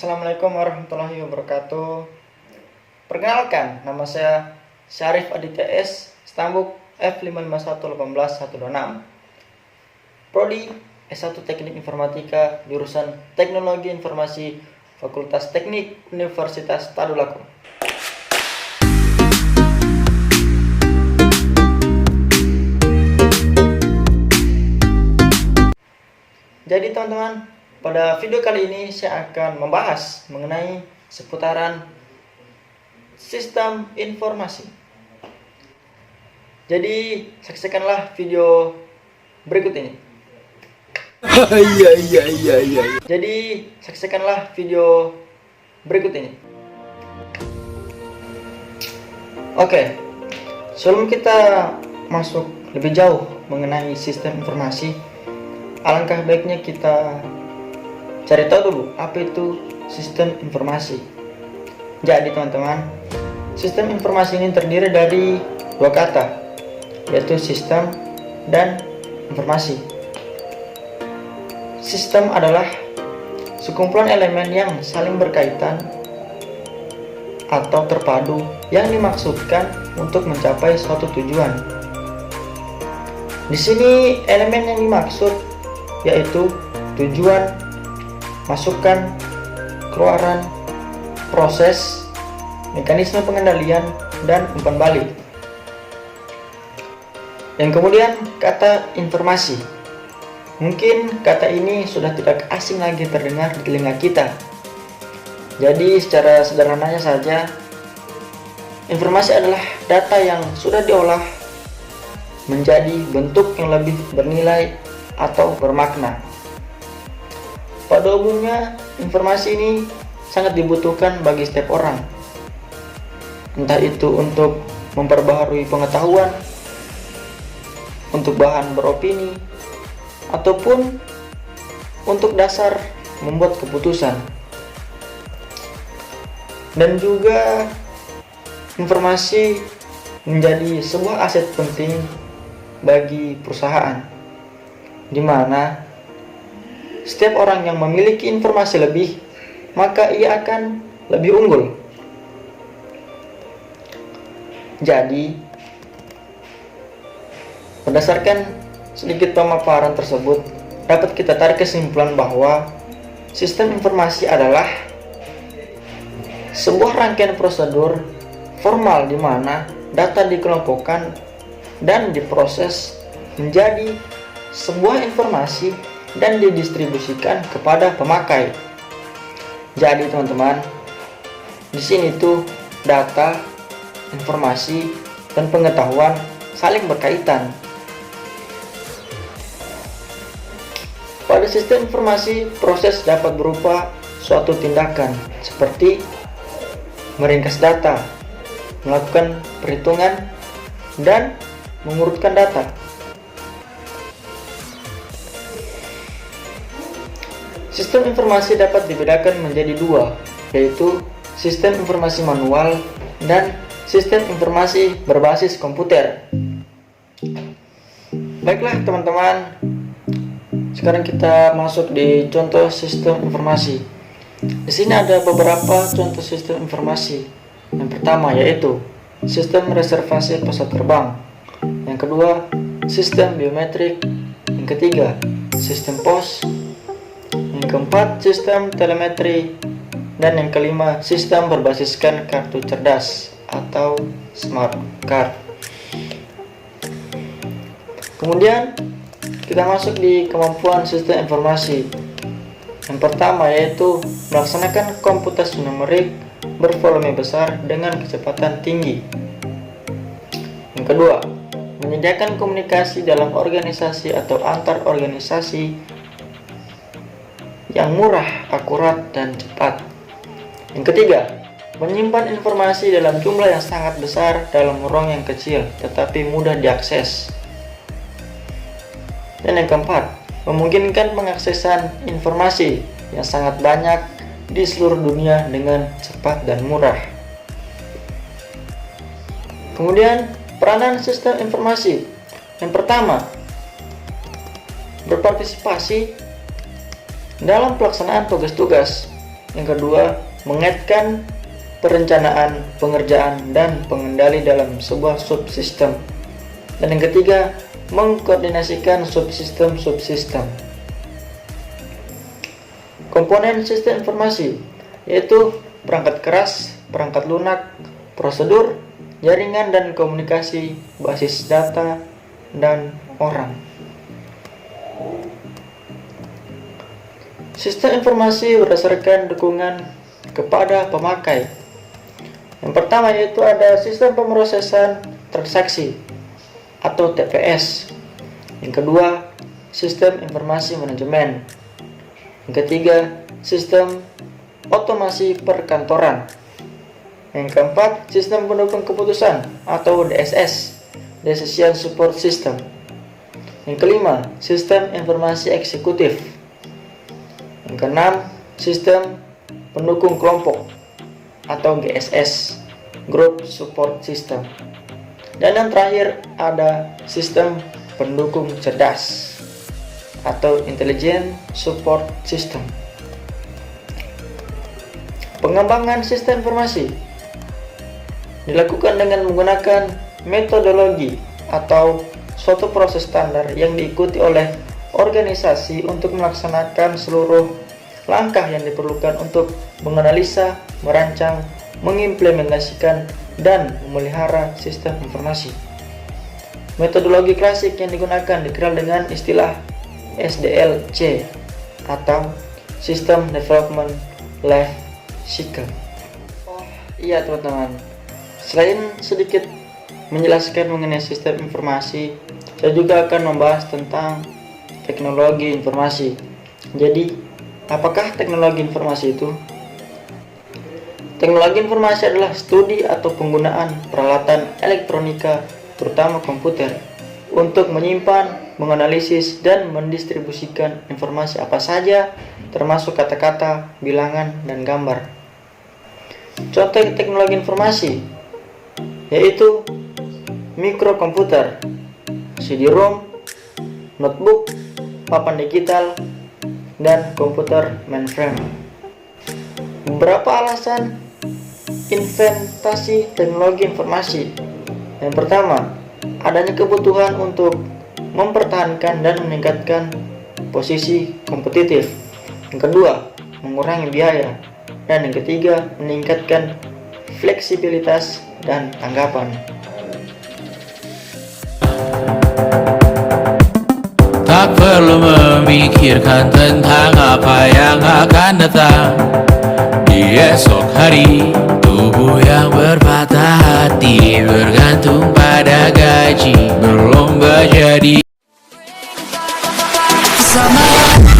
Assalamualaikum warahmatullahi wabarakatuh. Perkenalkan, nama saya Syarif Aditya S. Stambuk F55118126. Prodi S1 Teknik Informatika, jurusan Teknologi Informasi, Fakultas Teknik Universitas Tadulako. Jadi teman-teman, pada video kali ini saya akan membahas mengenai seputaran sistem informasi. Jadi saksikanlah video berikut ini. Jadi saksikanlah video berikut ini. Oke, sebelum kita masuk lebih jauh mengenai sistem informasi, alangkah baiknya kita cari tahu dulu apa itu sistem informasi. Jadi teman-teman, sistem informasi ini terdiri dari dua kata, yaitu sistem dan informasi. Sistem adalah sekumpulan elemen yang saling berkaitan atau terpadu yang dimaksudkan untuk mencapai suatu tujuan. Di sini elemen yang dimaksud yaitu tujuan, masukan, keluaran, proses, mekanisme pengendalian, dan umpan balik. Yang kemudian kata informasi. Mungkin kata ini sudah tidak asing lagi terdengar di telinga kita. Jadi secara sederhananya saja, informasi adalah data yang sudah diolah menjadi bentuk yang lebih bernilai atau bermakna. Pada umumnya, informasi ini sangat dibutuhkan bagi setiap orang, entah itu untuk memperbaharui pengetahuan, untuk bahan beropini, ataupun untuk dasar membuat keputusan. Dan juga informasi menjadi sebuah aset penting bagi perusahaan, di mana setiap orang yang memiliki informasi lebih, maka ia akan lebih unggul. Jadi, berdasarkan sedikit pemaparan tersebut, dapat kita tarik kesimpulan bahwa sistem informasi adalah sebuah rangkaian prosedur formal di mana data dikelompokkan dan diproses menjadi sebuah informasi dan didistribusikan kepada pemakai. Jadi teman-teman, di sini tuh data, informasi, dan pengetahuan saling berkaitan. Pada sistem informasi, proses dapat berupa suatu tindakan seperti meringkas data, melakukan perhitungan, dan mengurutkan data. Sistem informasi dapat dibedakan menjadi dua, yaitu sistem informasi manual dan sistem informasi berbasis komputer. Baiklah teman-teman, sekarang kita masuk di contoh sistem informasi. Di sini ada beberapa contoh sistem informasi. Yang pertama yaitu sistem reservasi pesawat terbang. Yang kedua, sistem biometrik. Yang ketiga, sistem pos. Yang keempat, sistem telemetri. Dan yang kelima, sistem berbasiskan kartu cerdas atau smart card. Kemudian kita masuk di kemampuan sistem informasi. Yang pertama yaitu melaksanakan komputasi numerik bervolume besar dengan kecepatan tinggi. Yang kedua, menyediakan komunikasi dalam organisasi atau antar organisasi yang murah, akurat, dan cepat. Yang ketiga, menyimpan informasi dalam jumlah yang sangat besar dalam ruang yang kecil tetapi mudah diakses. Dan yang keempat, memungkinkan pengaksesan informasi yang sangat banyak di seluruh dunia dengan cepat dan murah. Kemudian, peranan sistem informasi. Yang pertama, berpartisipasi dalam pelaksanaan tugas-tugas. Yang kedua, mengaitkan perencanaan, pengerjaan, dan pengendali dalam sebuah subsistem. Dan yang ketiga, mengkoordinasikan subsistem-subsistem. Komponen sistem informasi yaitu perangkat keras, perangkat lunak, prosedur, jaringan dan komunikasi, basis data, dan orang. Sistem informasi berdasarkan dukungan kepada pemakai. Yang pertama yaitu ada sistem pemrosesan transaksi atau TPS. Yang kedua, sistem informasi manajemen. Yang ketiga, sistem otomasi perkantoran. Yang keempat, sistem pendukung keputusan atau DSS, Decision Support System. Yang kelima, sistem informasi eksekutif. Yang keenam, sistem pendukung kelompok atau GSS, Group Support System. Dan yang terakhir ada sistem pendukung cerdas atau Intelligent Support System. Pengembangan sistem informasi dilakukan dengan menggunakan metodologi atau suatu proses standar yang diikuti oleh organisasi untuk melaksanakan seluruh langkah yang diperlukan untuk menganalisa, merancang, mengimplementasikan, dan memelihara sistem informasi. Metodologi klasik yang digunakan dikenal dengan istilah SDLC atau System Development Life Cycle. Iya teman-teman, selain sedikit menjelaskan mengenai sistem informasi, saya juga akan membahas tentang teknologi informasi. Jadi, apakah teknologi informasi itu? Teknologi informasi adalah studi atau penggunaan peralatan elektronika, terutama komputer, untuk menyimpan, menganalisis, dan mendistribusikan informasi apa saja, termasuk kata-kata, bilangan, dan gambar. Contoh teknologi informasi yaitu mikrokomputer, CD-ROM, notebook, papan digital, dan komputer mainframe. Beberapa alasan inventasi teknologi informasi. Yang pertama, adanya kebutuhan untuk mempertahankan dan meningkatkan posisi kompetitif. Yang kedua, mengurangi biaya. Dan yang ketiga, meningkatkan fleksibilitas dan tanggapan. Tak perlu memikirkan tentang apa yang akan datang di esok hari. Tubuh yang berpatah hati bergantung pada gaji, berlomba jadi sama.